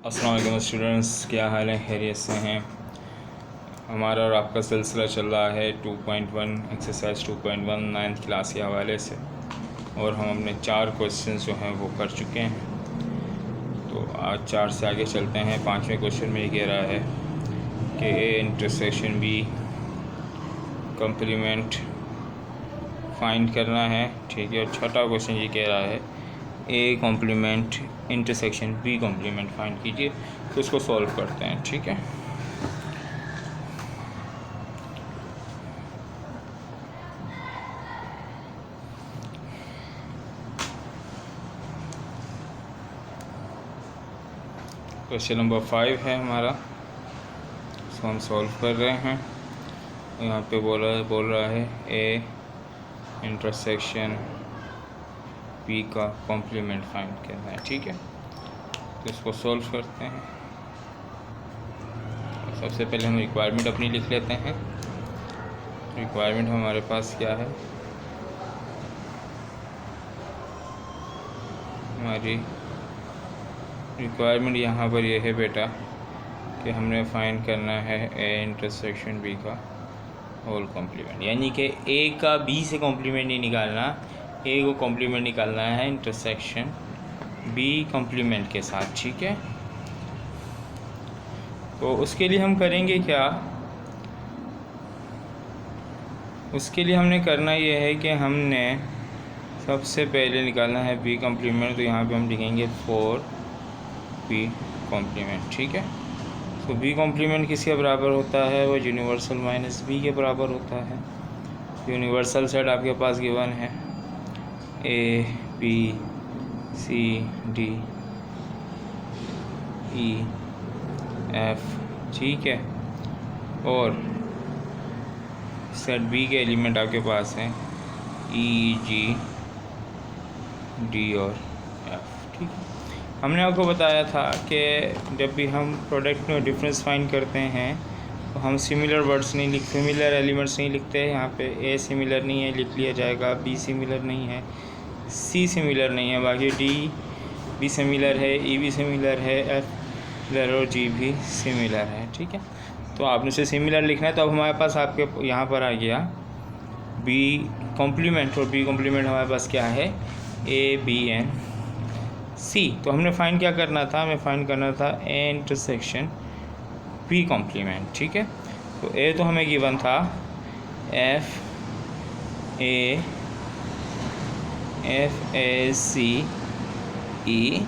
अस्सलाम वालेकुम स्टूडेंट्स, क्या हाल है? खैरियत से हैं? हमारा और आपका सिलसिला चल रहा है 2.1 एक्सरसाइज 2.1 9th क्लास के हवाले से, और हम अपने 4 क्वेश्चन जो हैं वो कर चुके हैं। तो आज 4 से आगे चलते हैं। 5वें क्वेश्चन में ये कह रहा है कि A intersection B complement find करना है, ठीक है। और छठा क्वेश्चन ये कह रहा है A complement intersection B complement find कीजिए। तो इसको सॉल्व करते हैं, ठीक है। क्वेश्चन नंबर 5 है हमारा, इसको हम सॉल्व कर रहे हैं। यहाँ पे बोल रहा है ए इंटरसेक्शन बी का कॉम्प्लीमेंट फाइंड करना है, ठीक है। तो इसको सॉल्व करते हैं। सबसे पहले हम रिक्वायरमेंट अपनी लिख लेते हैं। रिक्वायरमेंट हमारे पास क्या है? हमारी रिक्वायरमेंट यहाँ पर यह है बेटा कि हमने फाइंड करना है ए इंटरसेक्शन बी का होल कॉम्प्लीमेंट, यानी कि ए का बी से कॉम्प्लीमेंट नहीं निकालना, ए को कॉम्प्लीमेंट निकालना है इंटरसेक्शन बी कॉम्प्लीमेंट के साथ, ठीक है। तो उसके लिए हम करेंगे क्या? उसके लिए हमने करना ये है कि हमने सबसे पहले निकालना है बी कॉम्प्लीमेंट। तो यहाँ पे हम लिखेंगे 4 बी कॉम्प्लीमेंट, ठीक है। तो बी कॉम्प्लीमेंट किसके बराबर होता है? वो यूनिवर्सल माइनस बी के बराबर होता है। यूनिवर्सल सेट आपके पास गिवन है A B C D E F, ठीक है। और सेट बी के एलिमेंट आपके पास हैं ई जी डी और एफ, ठीक है। हमने आपको बताया था कि जब भी हम प्रोडक्ट में डिफरेंस फाइंड करते हैं तो हम सिमिलर वर्ड्स नहीं लिखते, सिमिलर एलिमेंट्स नहीं लिखते हैं। यहाँ पे ए सिमिलर नहीं है, लिख लिया जाएगा। बी सिमिलर नहीं है, सी सिमिलर नहीं है, बाकी डी भी सिमिलर है, ई भी सिमिलर है, एफ सिमिलर और जी भी सिमिलर है, ठीक है। तो आपने से सिमिलर लिखना है। तो अब हमारे पास आपके यहाँ पर आ गया बी कॉम्प्लीमेंट, और बी कॉम्प्लीमेंट हमारे पास क्या है? A B and C. तो हमने फाइंड क्या करना था? हमें फाइंड करना था ए इंटरसेक्शन बी कॉम्प्लीमेंट, ठीक है। तो ए तो हमें गिवन था F A C E,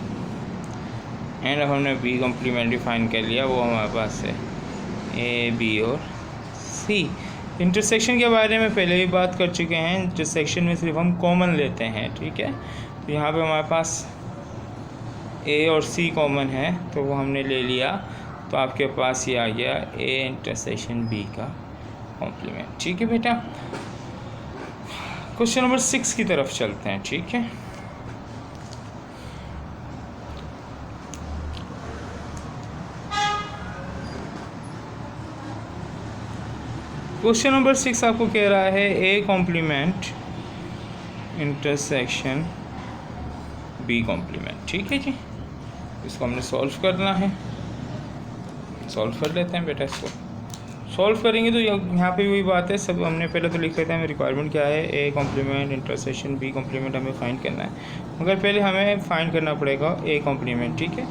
and अब हमने बी कॉम्प्लीमेंट भी फाइंड कर लिया, वो हमारे पास है ए बी और सी। इंटरसेक्शन के बारे में पहले भी बात कर चुके हैं। इंटरसेक्शन में सिर्फ हम कॉमन लेते हैं, ठीक है। तो यहाँ पे हमारे पास ए और सी कॉमन है, तो वो हमने ले लिया। तो आपके पास ये आ गया ए इंटरसेक्शन बी का कॉम्प्लीमेंट, ठीक है बेटा। क्वेश्चन नंबर 6 की तरफ चलते हैं, ठीक है। क्वेश्चन नंबर 6 आपको कह रहा है A complement intersection B complement, ठीक है जी। इसको हमने सॉल्व करना है। सॉल्व कर लेते हैं बेटा। इसको सॉल्व करेंगे तो यहाँ पे वही बात है, सब हमने पहले तो लिख लेते हैं। रिक्वायरमेंट क्या है? A complement intersection B complement हमें फाइंड करना है, मगर पहले हमें फाइंड करना पड़ेगा ए कॉम्प्लीमेंट, ठीक है।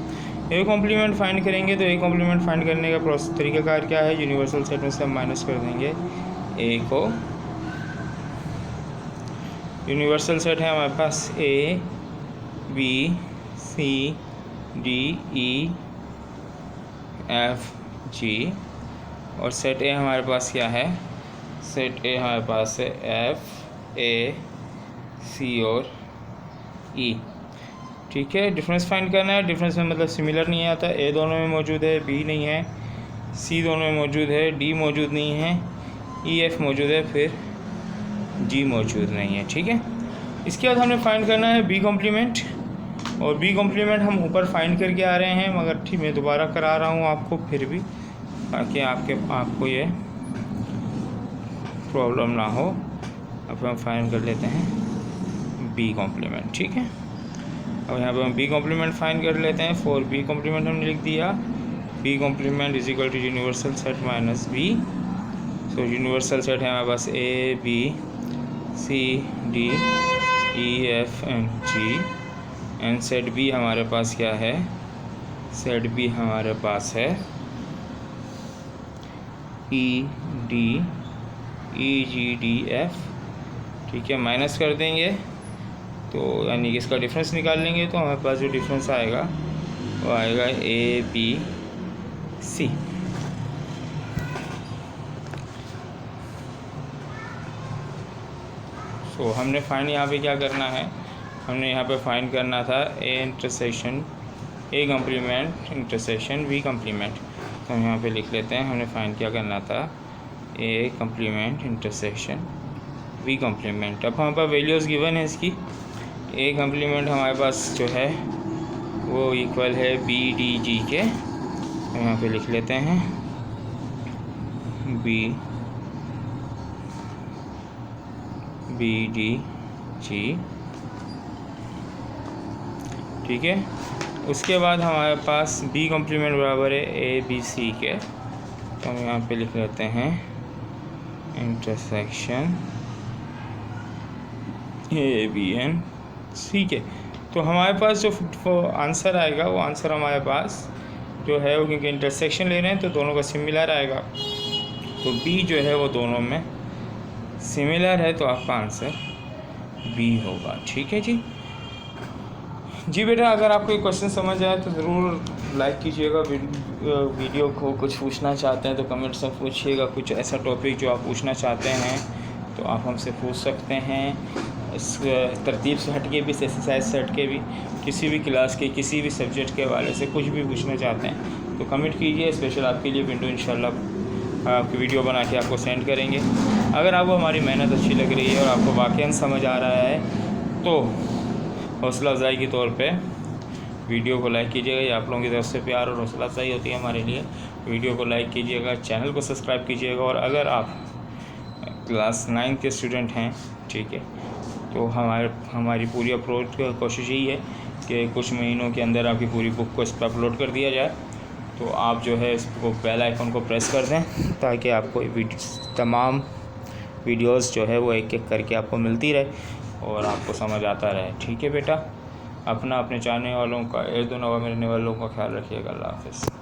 ए कॉम्प्लीमेंट फाइंड करेंगे तो ए कॉम्प्लीमेंट फाइंड करने का प्रोसेस तरीकाकार क्या है? यूनिवर्सल सेट में से हम माइनस कर देंगे ए को। यूनिवर्सल सेट है हमारे पास A B C D E F G, और सेट ए हमारे पास क्या है? सेट ए हमारे पास है एफ ए सी और ई, ठीक है। डिफरेंस फाइंड करना है। डिफरेंस में मतलब सिमिलर नहीं आता। ए दोनों में मौजूद है, बी नहीं है, सी दोनों में मौजूद है, डी मौजूद नहीं है, ई एफ मौजूद है, फिर जी मौजूद नहीं है, ठीक है। इसके बाद हमने फाइंड करना है बी कॉम्प्लीमेंट, और बी कॉम्प्लीमेंट हम ऊपर फाइंड करके आ रहे हैं, मगर ठीक मैं दोबारा करा रहा हूँ आपको फिर भी, ताकि आपको ये प्रॉब्लम ना हो। अब हम फाइंड कर लेते हैं बी कॉम्प्लीमेंट, ठीक है। अब यहाँ पे हम बी कॉम्प्लीमेंट फाइंड कर लेते हैं। फॉर बी कॉम्प्लीमेंट हमने लिख दिया B complement is equal to universal set minus B. So universal set है हमारे पास A B C D E F and G, and set B हमारे पास क्या है, सेट बी हमारे पास है E D E G D F. ठीक है, माइनस कर देंगे तो यानी कि इसका डिफरेंस निकाल लेंगे तो हमारे पास जो डिफरेंस आएगा वो आएगा ए बी सी। सो हमने फाइंड यहाँ पे क्या करना है, हमने यहाँ पे फाइंड करना था A intersection A complement intersection B complement. तो हम यहाँ पे लिख लेते हैं, हमने फाइंड क्या करना था A complement intersection B complement. अब हमारे पास वैल्यूज़ गिवन है इसकी। ए कॉम्प्लीमेंट हमारे पास जो है वो इक्वल है बी डी जी के। तो यहाँ पे लिख लेते हैं बी डी जी। ठीक है, उसके बाद हमारे पास बी कॉम्प्लीमेंट बराबर है ए बी सी के। तो हम यहाँ पे लिख लेते हैं intersection A B and C के। तो हमारे पास जो आंसर आएगा वो आंसर हमारे पास जो है वो, क्योंकि इंटरसेक्शन ले रहे हैं तो दोनों का सिमिलर आएगा, तो बी जो है वो दोनों में सिमिलर है, तो आपका आंसर बी होगा। ठीक है जी बेटा, अगर आपको ये क्वेश्चन समझ आए तो ज़रूर लाइक कीजिएगा। वीडियो को कुछ पूछना चाहते हैं तो कमेंट्स में पूछिएगा। कुछ ऐसा टॉपिक जो आप पूछना चाहते हैं तो आप हमसे पूछ सकते हैं। इस तरतीब से हट के भी, एक्सरसाइज से हट के भी, किसी भी क्लास के किसी भी सब्जेक्ट के हवाले से कुछ भी पूछना चाहते हैं तो कमेंट कीजिए। स्पेशल आपके लिए विंडो इंशाल्लाह आपकी वीडियो बना के आपको सेंड करेंगे। अगर आपको हमारी मेहनत अच्छी लग रही है और आपको वाकई समझ आ रहा है तो हौसला अफजाई के तौर पे वीडियो को लाइक कीजिएगा। ये आप लोगों की तरफ से प्यार और हौसला अफजाई होती है हमारे लिए। वीडियो को लाइक कीजिएगा, चैनल को सब्सक्राइब कीजिएगा। और अगर आप क्लास 9 के स्टूडेंट हैं, ठीक है, तो हमारी पूरी अप्रोच कोशिश यही है कि कुछ महीनों के अंदर आपकी पूरी बुक को इस पर अपलोड कर दिया जाए। तो आप जो है इसको बेल आइकन को प्रेस कर दें ताकि आपको तमाम वीडियोस जो है वो एक एक करके आपको मिलती रहे और आपको समझ आता रहे। ठीक है बेटा, अपने चाहने वालों का, मेरे वालों का ख्याल रखिएगा। अल्लाह हाफ़िज़।